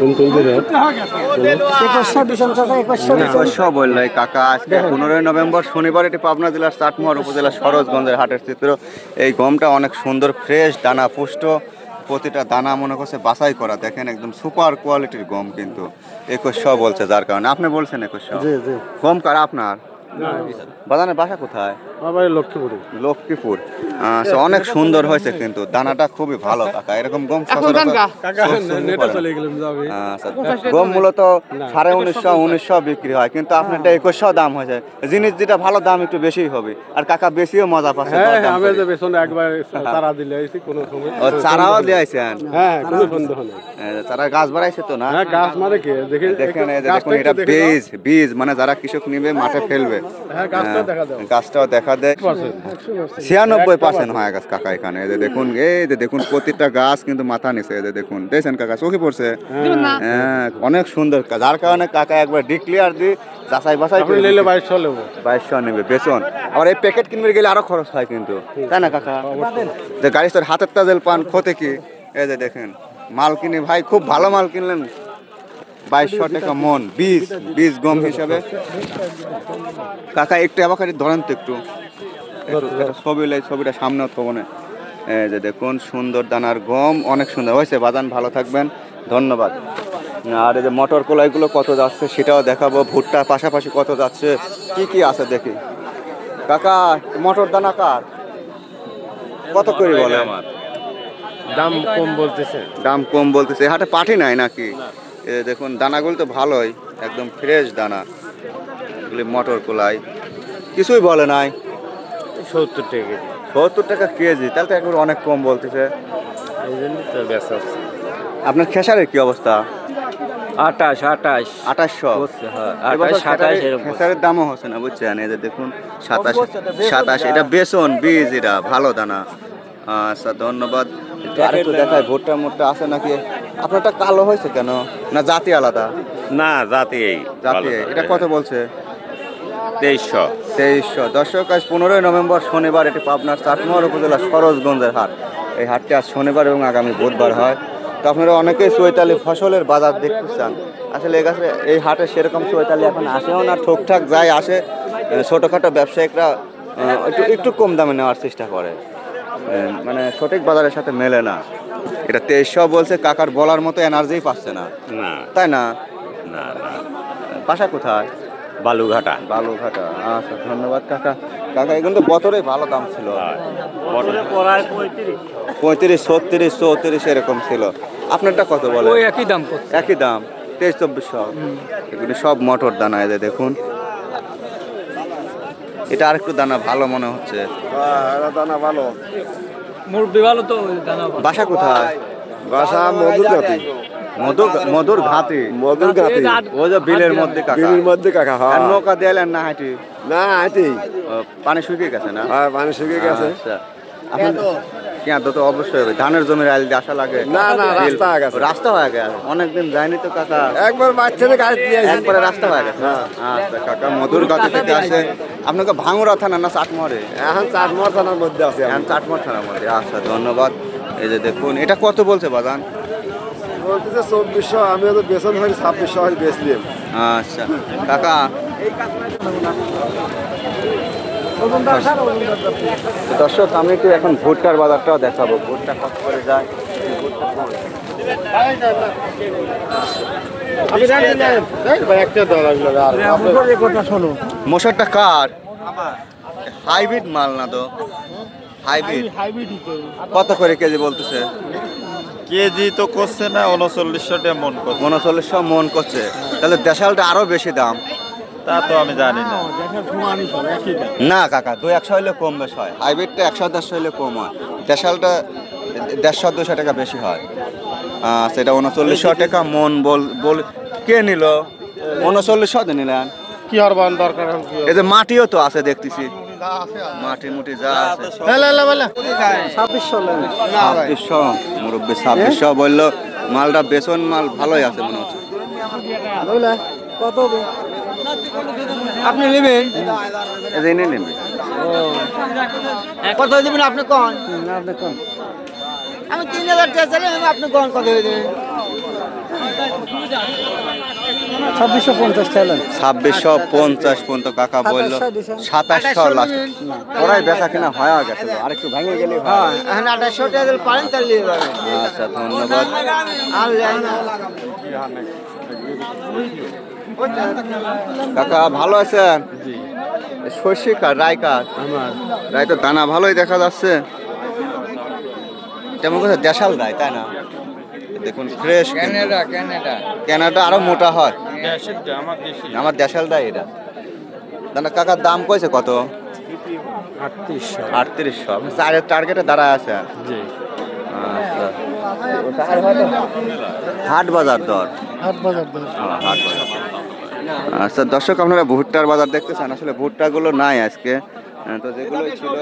2100 বললো কাকা। আজকে 15 নভেম্বর শনিবার, এটি পাবনা জেলার চাটমোহর উপজেলা সরোজগঞ্জের হাটের চিত্র। এই গমটা অনেক সুন্দর, ফ্রেশ, দানা পুষ্ট, প্রতিটা দানা মনে করছে বাছাই করা। দেখেন একদম সুপার কোয়ালিটির গম, কিন্তু 2100 বলছে, যার কারণে আপনি বলছেন 2100। গম কার আপনার? বাজানের বাসা কোথায়? লক্ষ্মীপুর। লক্ষ্মীপুর। অনেক সুন্দর হয়েছে, কিন্তু দানাটা খুবই ভালো কাকা। এরকম গম গম মূলত 1950 বিক্রি হয়, কিন্তু আপনার 2100 দাম হয়েছে। জিনিস যেটা ভালো দাম একটু বেশি হবে, আর কাকা বেশিও মজা পাচ্ছে। চারাও দিয়েছেন? চারা গাছ বাড়াইছে তো না? দেখেন এটা বীজ, মানে যারা কৃষক নিবে মাঠে ফেলবে। গাছটাও দেখা দেয় 96% হয় গাছ কাকা এখানে। এই যে দেখুন, দেখুন প্রতিটা গাছ কিন্তু মাথা নিচে। এই যে দেখুন, দেখছেন কাকা, চোখে পড়ছে। অনেক সুন্দর, যার কারণে কাকা একবার ডিক্লিয়ার দি যাচাই বাছাই করে 2200 নেবে বেতন। আবার এই প্যাকেট কিনবে গেলে আরো খরচ হয় কিন্তু, তাই না কাকা? যে গাড়ি তোর হাতের তাজেল পান ক্ষতি কি? এই যে দেখেন মাল কিনে ভাই, খুব ভালো মাল কিনলেন। 2200 টাকা মন বীজ গম হিসাবে। কাকা একটু আবার ধরেন তো একটু ছবিটা সামনে থবনে। এই যে দেখুন সুন্দর দানার গম, অনেক সুন্দর হয়েছে। বাজান ভালো থাকবেন, ধন্যবাদ। আর এই যে মটর কলাইগুলো কত যাচ্ছে সেটাও দেখাবো। ভুট্টা পাশাপাশি কত যাচ্ছে, কি আছে দেখি। কাকা মটর দানা কার কত করে বলে? দাম কম বলতেছে। হাটে পাঠি নাই নাকি? দেখুন দানাগুলো তো ভালোই, একদম ফ্রেশ দানা। এগুলি মটর কলাই, কিছুই বলে নাই। 70 টাকা কেজি, তাহলে তো একবার অনেক কম বলতেছে। আপনার খেসারের কি অবস্থা? 2800। খেসারের দামও হচ্ছে না, বুঝছেন? এই যে দেখুন 27। এটা বেসন বীজ, এটা ভালো দানা। আচ্ছা ধন্যবাদ। আরেকটু দেখায় ভুট্টা মুট্টা আছে নাকি? আপনারটা কালো হয়েছে কেন? না জাতি আলাদা? না, জাতি। এটা কত বলছে? 2300। দর্শক, আজ 15 নভেম্বর শনিবার, এটি পাবনার চাটমোহর উপজেলা সরোজগঞ্জের হাট। এই হাটটি আজ শনিবার এবং আগামী বুধবার হয়। তো আপনারা অনেকেই চৈতালি ফসলের বাজার দেখতে চান। আসলে এই হাটে সেরকম চৈতালি এখন আসেও না, ঠোকঠাক যায় আসে। ছোটোখাটো ব্যবসায়িকরা একটু কম দামে নেওয়ার চেষ্টা করে, মানে সঠিক বাজারের সাথে মেলে না। এটা 2300 বলছে, কাকার বলার মতো এনার্জি পাচ্ছে না, তাই না? বাসা কোথায়? বালুঘাটা। আচ্ছা ধন্যবাদ কাকা। কিন্তু বছরে ভালো দাম ছিল, 35, 36, 34 এরকম ছিল। আপনারটা কত বলে? একই দাম 2300-2400। এগুলি সব মটর দানা। এদের দেখুন, এটা আরেকটু দানা ভালো মনে হচ্ছে। দানা ভালো, মুরব্বি ভালো তো। বাসা কোথায়? বাসা মধুরঘাটি। মধুরঘাটি। ওই যে বিলের মধ্যে কাকা। আর নৌকা দিলেন না হাঁটি? না, হাঁটি। পানি শুকিয়ে গেছে না? পানি শুকিয়ে গেছে। তো অবশ্যই হবে। ধানের জমির আইল দিয়ে আসা লাগে? না, রাস্তা হয়ে গেছে। অনেকদিন যায়নি তো কাকা। একবার বাচ্চাদের গাড়ি দিয়ে একবারে রাস্তা হয়ে গেছে। আচ্ছা কাকা, মধুরঘাটি থেকে আসে। আপনাকে ভাঙুরা থানা না চাটমোহরে? এখন চাটমোহর থানার মধ্যে আছে। চাটমোহর থানার মধ্যে। আচ্ছা ধন্যবাদ। এই যে দেখুন, এটা কত বলছে বাজান? বলতেছে 2400। আমি তো বেতন হয় 2600 বেচলাম। আচ্ছা কাকা, দর্শক আমি একটু এখন ভুট্টার বাজারটাও দেখাবো। ভুট্টা কত করে যায়? মশারটা কার? হাইব্রিড মাল না তো? হাইব্রিড কত করে কেজি বলতেছে? কেজি তো করছে না, 3900 টাকা মন করছে। 3900 মন করছে, তাহলে দেশালটা আরো বেশি দাম। তা তো আমি জানি না। না কাকা, 200 হইলে কম বেশ হয়। হাইব্রিডটা 100-150 হইলে কম হয়। দেশালটা 150-200 টাকা বেশি হয়। সেটা 3900 টাকা মন বল। কে নিল? 3900 নিলেন? কি হরবান দরকার? এই যে মাটিও তো আছে দেখতেছি, মাটি মুটি যা আছে। 2600 মুরব্বী 2600 বললো। মালটা বেসন মাল ভালোই আছে মনে হচ্ছে। কত আপনি নেবেন? নেবেন কত দেবেন আপনি? কোন আমি 3000 টাকা চাইলে আপনি গ্রহণ কত হয়ে দেবেন? 2650 চাইলেন। 2650 পর্যন্ত কাকা বললো, 2700 লাস্ট। ওরাই বেচা কিনা হয়ে গেছে, আর একটু ভেঙে গেলে হ্যাঁ, এখন 2800 টাকা দিলে পারেন তাহলে নিয়ে যাবেন। আচ্ছা, ধন্যবাদ। আর যাই না। কাকা ভালো আছেন? শস্যি কার, রায় কার? রায় তো দানা ভালোই দেখা যাচ্ছে, যেমন কথা দেশাল রায়, তাই না? দেখুন ফ্রেশ, ক্যানাডা আরো মোটা হয়, আমার দেশাল রায় এটা। দানা কাকার দাম কইছে কত? 3800। আপনি চারের টার্গেটে দাঁড়ায় আছে। আচ্ছা, হাট বাজার দর। হ্যাঁ, হাট বাজার। আচ্ছা দর্শক, আপনারা ভুট্টার বাজার দেখতেছেন, আসলে ভুট্টাগুলো নাই আজকে, তো যেগুলো ছিল